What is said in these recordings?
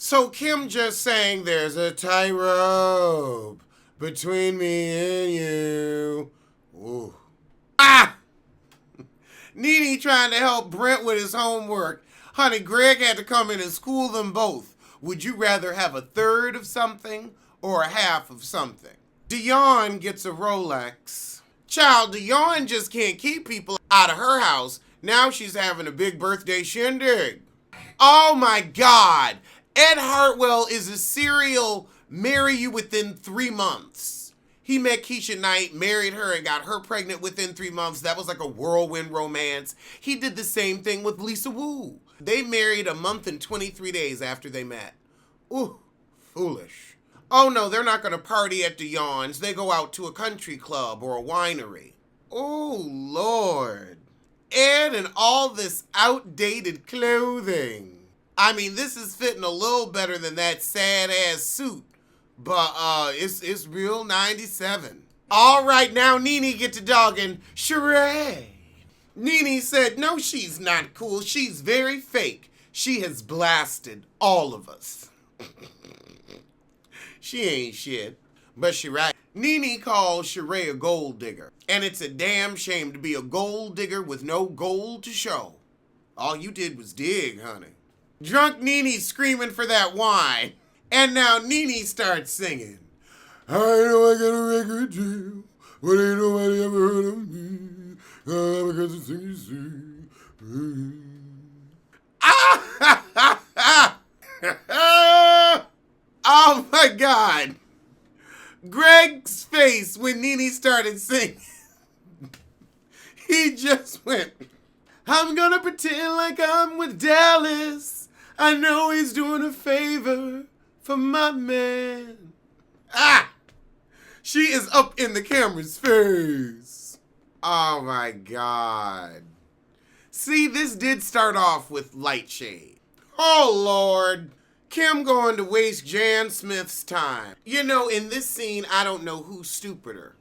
So Kim just sang there's a tightrope between me and you. Ooh. Ah! Nene trying to help Brent with his homework. Honey, Greg had to come in and school them both. Would you rather have a third of something or a half of something? Dion gets a Rolex. Child, Dion just can't keep people out of her house. Now she's having a big birthday shindig. Oh my God. Ed Hartwell is a serial marry you within 3 months. He met Keisha Knight, married her, and got her pregnant within 3 months. That was like a whirlwind romance. He did the same thing with Lisa Wu. They married a month and 23 days after they met. Ooh, foolish. Oh no, they're not gonna party at Dion's. They go out to a country club or a winery. Oh Lord. Ed and all this outdated clothing. I mean, this is fitting a little better than that sad-ass suit. But, it's real 97. All right, now Nene get to dogging Sheree. Nene said, no, she's not cool. She's very fake. She has blasted all of us. She ain't shit, but she right. Nene calls Sheree a gold digger. And it's a damn shame to be a gold digger with no gold to show. All you did was dig, honey. Drunk Nene screaming for that wine. And now Nene starts singing. I know I got a record deal, but ain't nobody ever heard of me. Because it's easy. Oh my God. Greg's face when Nene started singing. He just went, I'm gonna pretend like I'm with Dallas. I know he's doing a favor for my man. Ah! She is up in the camera's face. Oh my God. See, this did start off with light shade. Oh Lord. Kim going to waste Jan Smith's time. You know, in this scene, I don't know who's stupider.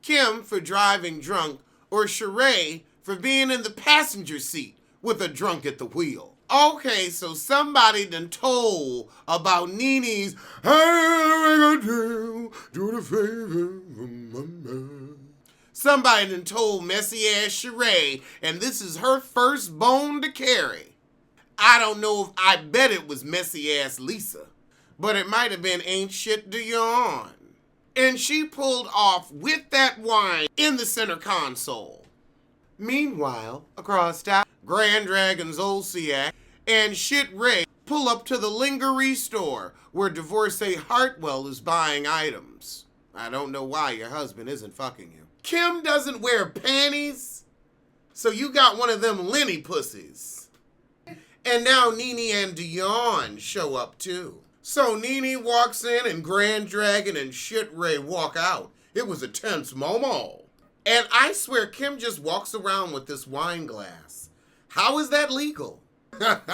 Kim for driving drunk or Sheree for being in the passenger seat with a drunk at the wheel. Okay, so somebody done told about Nene's do the favor for my man. Somebody done told messy ass Sheree, and this is her first bone to carry. I don't know if I bet it was messy ass Lisa, but it might have been ain't shit Dion. And she pulled off with that wine in the center console. Meanwhile, across town, Grand Dragon Zolciak and Shit Ray pull up to the lingerie store where divorcee Hartwell is buying items. I don't know why your husband isn't fucking you. Kim doesn't wear panties, so you got one of them Lenny pussies. And now Nene and Dion show up too. So Nene walks in and Grand Dragon and Shit Ray walk out. It was a tense moment. And I swear Kim just walks around with this wine glass. How is that legal? Now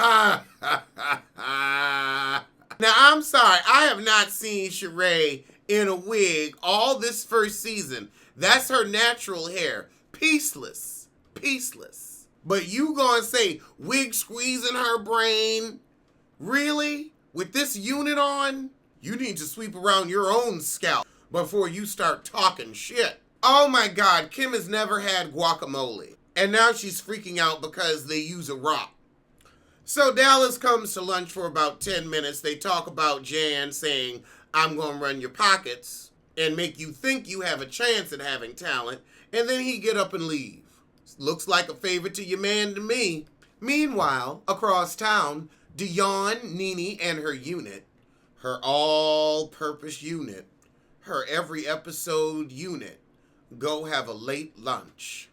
I'm sorry, I have not seen Sheree in a wig all this first season. That's her natural hair. Peaceless. Peaceless. But you gonna say wig squeezing her brain? Really? With this unit on? You need to sweep around your own scalp before you start talking shit. Oh my God, Kim has never had guacamole. And now she's freaking out because they use a rock. So Dallas comes to lunch for about 10 minutes. They talk about Jan saying, I'm gonna run your pockets and make you think you have a chance at having talent. And then he get up and leave. Looks like a favor to your man to me. Meanwhile, across town, Dion, Nene, and her unit, her all-purpose unit, her every episode unit, go have a late lunch.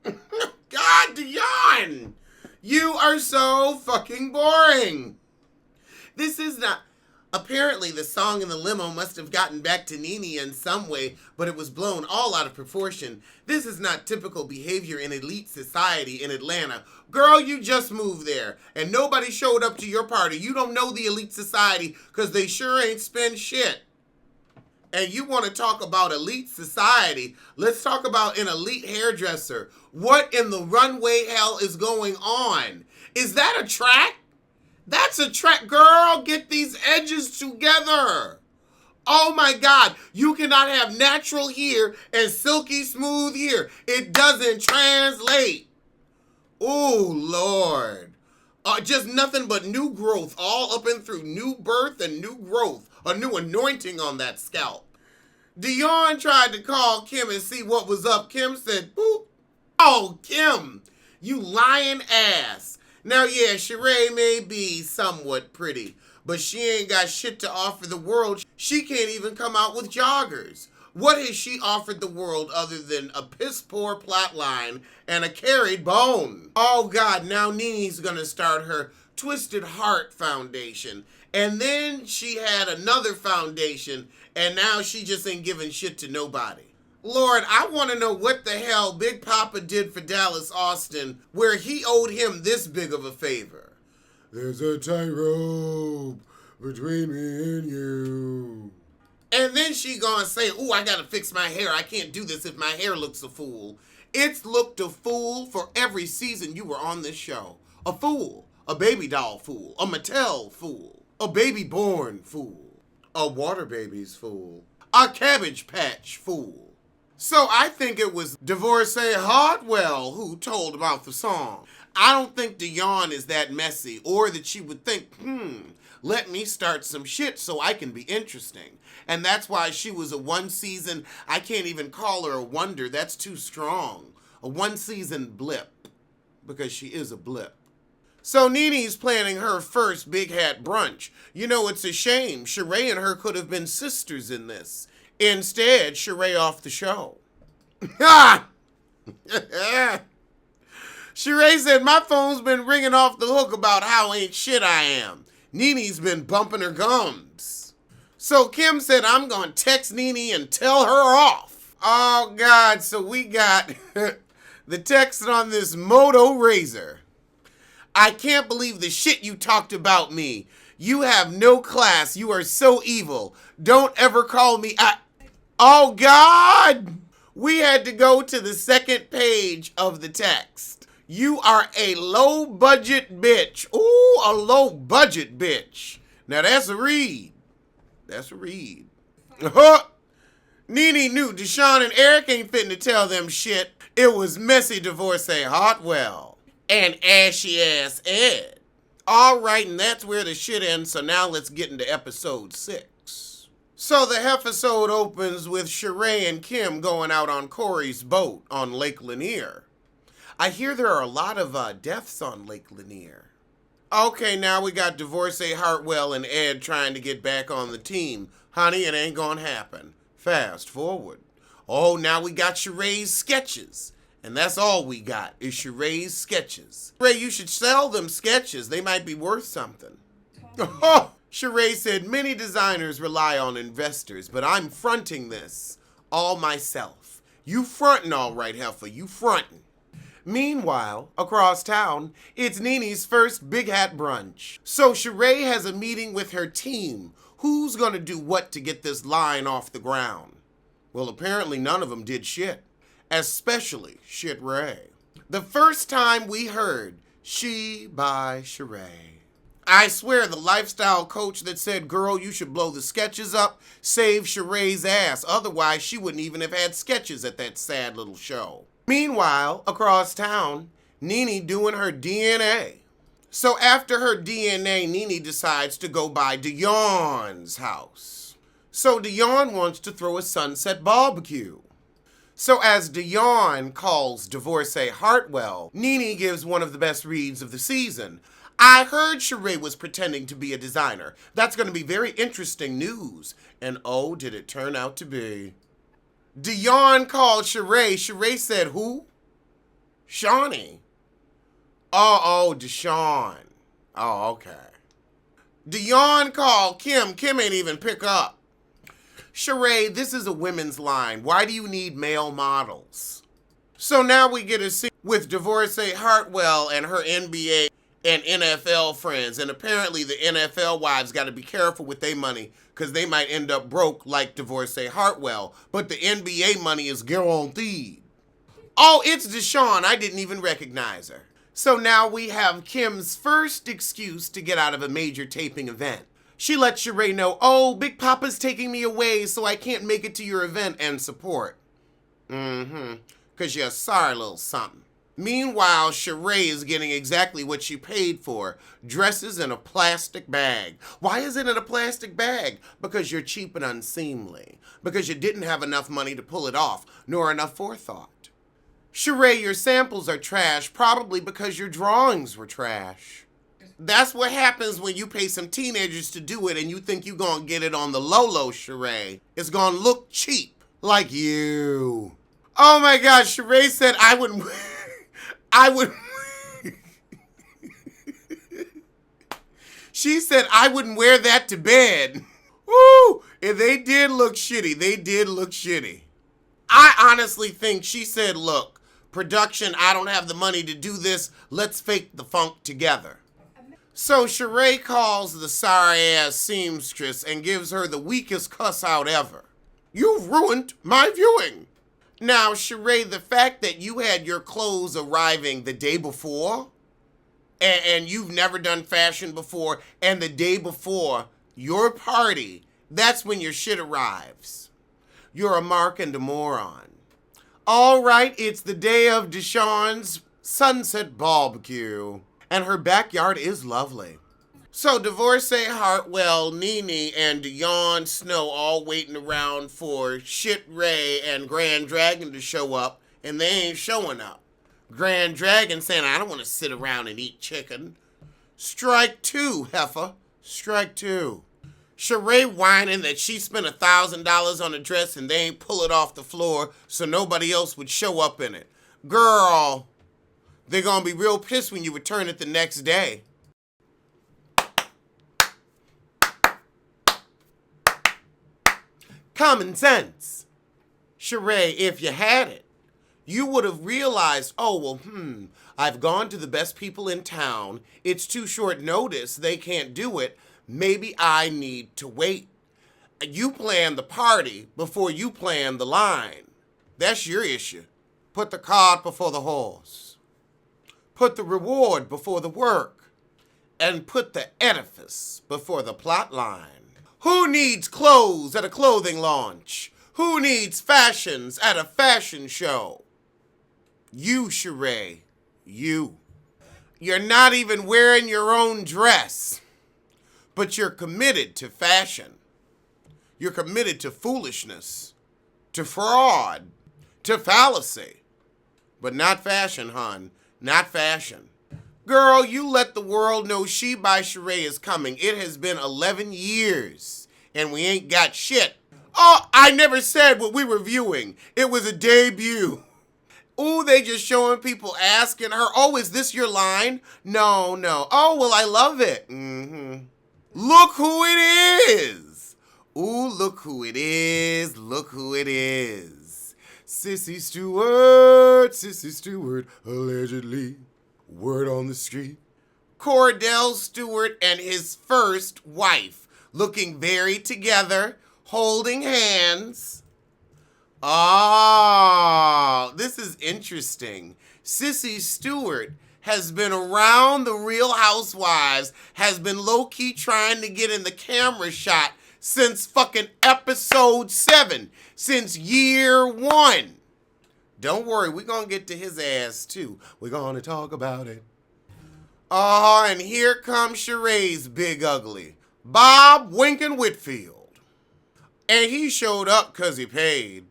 God, Dion! You are so fucking boring. This is not... Apparently, the song in the limo must have gotten back to Nene in some way, but it was blown all out of proportion. This is not typical behavior in elite society in Atlanta. Girl, you just moved there, and nobody showed up to your party. You don't know the elite society, because they sure ain't spend shit. And you want to talk about elite society, let's talk about an elite hairdresser. What in the runway hell is going on? Is that a track? That's a track. Girl, get these edges together. Oh my God, you cannot have natural here and silky smooth here. It doesn't translate. Oh, Lord. Just nothing but new growth all up and through. New birth and new growth. A new anointing on that scalp. Dion tried to call Kim and see what was up. Kim said, boop. Oh, Kim, you lying ass. Now, yeah, Sheree may be somewhat pretty, but she ain't got shit to offer the world. She can't even come out with joggers. What has she offered the world other than a piss-poor plotline and a carried bone? Oh, God, now Nene's gonna start her Twisted Heart Foundation. And then she had another foundation, and now she just ain't giving shit to nobody. Lord, I want to know what the hell Big Papa did for Dallas Austin where he owed him this big of a favor. There's a tightrope between me and you. And then she gonna say, ooh, I gotta fix my hair. I can't do this if my hair looks a fool. It's looked a fool for every season you were on this show. A fool. A baby doll fool. A Mattel fool. A baby born fool. A water baby's fool. A Cabbage Patch fool. So I think it was Divorcee Hartwell who told about the song. I don't think Dion is that messy, or that she would think, let me start some shit so I can be interesting. And that's why she was a one season, I can't even call her a wonder, that's too strong. A one season blip, because she is a blip. So Nene's planning her first big hat brunch. You know, it's a shame. Sheree and her could have been sisters in this. Instead, Sheree off the show. Sheree said, my phone's been ringing off the hook about how ain't shit I am. Nene's been bumping her gums. So Kim said, I'm going to text Nene and tell her off. Oh, God. So we got the text on this Moto Razor. I can't believe the shit you talked about me. You have no class. You are so evil. Don't ever call me. Oh, God. We had to go to the second page of the text. You are a low-budget bitch. Ooh, a low-budget bitch. Now, that's a read. That's a read. Nene knew Deshaun and Eric ain't fitting to tell them shit. It was messy Divorcee Hartwell and ashy-ass Ed. All right, and that's where the shit ends, so now let's get into episode 6. So the episode opens with Sheree and Kim going out on Corey's boat on Lake Lanier. I hear there are a lot of deaths on Lake Lanier. Okay, now we got Divorcee Hartwell and Ed trying to get back on the team. Honey, it ain't gonna happen. Fast forward. Oh, now we got Sheree's sketches. And that's all we got is Sheree's sketches. Sheree, you should sell them sketches. They might be worth something. Sheree said, many designers rely on investors, but I'm fronting this all myself. You fronting all right, heifer. You fronting. Meanwhile, across town, it's Nene's first big hat brunch. So Sheree has a meeting with her team. Who's gonna do what to get this line off the ground? Well, apparently none of them did shit. Especially Shit Ray. The first time we heard She by Sheree. I swear the lifestyle coach that said, girl, you should blow the sketches up, saved Sheree's ass. Otherwise, she wouldn't even have had sketches at that sad little show. Meanwhile, across town, Nene doing her DNA. So after her DNA, Nene decides to go by Dion's house. So Dion wants to throw a sunset barbecue. So as Dion calls Divorcee Hartwell, Nene gives one of the best reads of the season. I heard Sheree was pretending to be a designer. That's going to be very interesting news. And oh, did it turn out to be. Dion called Sheree. Sheree said, who? Shawnee. Oh, Deshaun. Oh, okay. Dion called Kim. Kim ain't even pick up. Sheree, this is a women's line. Why do you need male models? So now we get a scene with Divorcee Hartwell and her NBA and NFL friends. And apparently the NFL wives got to be careful with their money because they might end up broke like Divorcee Hartwell. But the NBA money is guaranteed. Oh, it's Deshaun. I didn't even recognize her. So now we have Kim's first excuse to get out of a major taping event. She lets Sheree know, oh, Big Papa's taking me away so I can't make it to your event and support. Because you're a sorry little something. Meanwhile, Sheree is getting exactly what she paid for. Dresses in a plastic bag. Why is it in a plastic bag? Because you're cheap and unseemly. Because you didn't have enough money to pull it off, nor enough forethought. Sheree, your samples are trash, probably because your drawings were trash. That's what happens when you pay some teenagers to do it and you think you're gonna get it on the low, Sheree. It's gonna look cheap, like you. Oh my God, Sheree said I would... She said I wouldn't wear that to bed. Woo! And they did look shitty. I honestly think she said, look, production, I don't have the money to do this. Let's fake the funk together. So Sheree calls the sorry-ass seamstress and gives her the weakest cuss out ever. You've ruined my viewing. Now, Sheree, the fact that you had your clothes arriving the day before, and you've never done fashion before, and the day before your party, that's when your shit arrives. You're a mark and a moron. All right, it's the day of Deshawn's sunset barbecue, and her backyard is lovely. So Divorcee Hartwell, Nene, and Jon Snow all waiting around for Shit Ray and Grand Dragon to show up, and they ain't showing up. Grand Dragon saying, I don't want to sit around and eat chicken. Strike two, heifer. Strike two. Sheree whining that she spent $1,000 on a dress and they ain't pull it off the floor so nobody else would show up in it. Girl, they're gonna be real pissed when you return it the next day. Common sense. Sheree, if you had it, you would have realized, oh, well, I've gone to the best people in town. It's too short notice. They can't do it. Maybe I need to wait. You plan the party before you plan the line. That's your issue. Put the cart before the horse. Put the reward before the work. And put the edifice before the plot line. Who needs clothes at a clothing launch? Who needs fashions at a fashion show? You, Sheree. You. You're not even wearing your own dress. But you're committed to fashion. You're committed to foolishness. To fraud. To fallacy. But not fashion, hon. Not fashion. Girl, you let the world know She by Sheree is coming. It has been 11 years, and we ain't got shit. Oh, I never said what we were viewing. It was a debut. Ooh, they just showing people asking her, oh, is this your line? No. Oh, well, I love it. Look who it is. Ooh, look who it is. Look who it is. Sissy Stewart, allegedly. Word on the street. Cordell Stewart and his first wife, looking very together, holding hands. Oh, this is interesting. Sissy Stewart has been around the Real Housewives, has been low-key trying to get in the camera shot since fucking episode 7, since year 1. Don't worry, we're going to get to his ass, too. We're going to talk about it. Oh, and here comes Sheree's big ugly, Bob Winkin' Whitfield. And he showed up because he paid.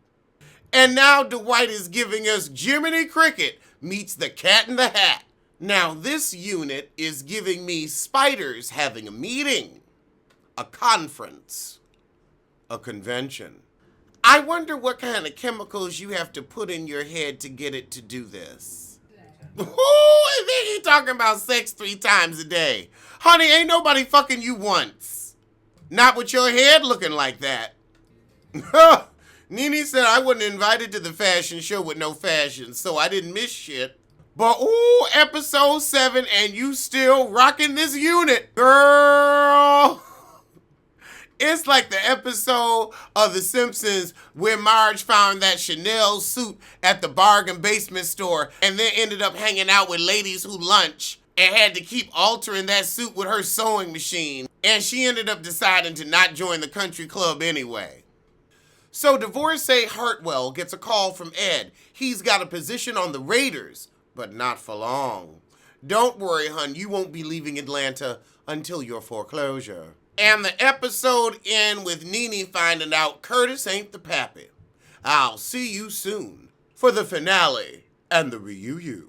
And now Dwight is giving us Jiminy Cricket meets the Cat in the Hat. Now this unit is giving me spiders having a meeting, a conference, a convention. I wonder what kind of chemicals you have to put in your head to get it to do this. Ooh, I think he's talking about sex 3 times a day. Honey, ain't nobody fucking you once. Not with your head looking like that. Nene said I wasn't invited to the fashion show with no fashion, so I didn't miss shit. But ooh, episode 7 and you still rocking this unit. Girl. It's like the episode of The Simpsons where Marge found that Chanel suit at the bargain basement store and then ended up hanging out with ladies who lunch and had to keep altering that suit with her sewing machine. And she ended up deciding to not join the country club anyway. So divorcee Hartwell gets a call from Ed. He's got a position on the Raiders, but not for long. Don't worry, hun, you won't be leaving Atlanta until your foreclosure. And the episode ends with Nene finding out Curtis ain't the pappy. I'll see you soon for the finale and the reunion.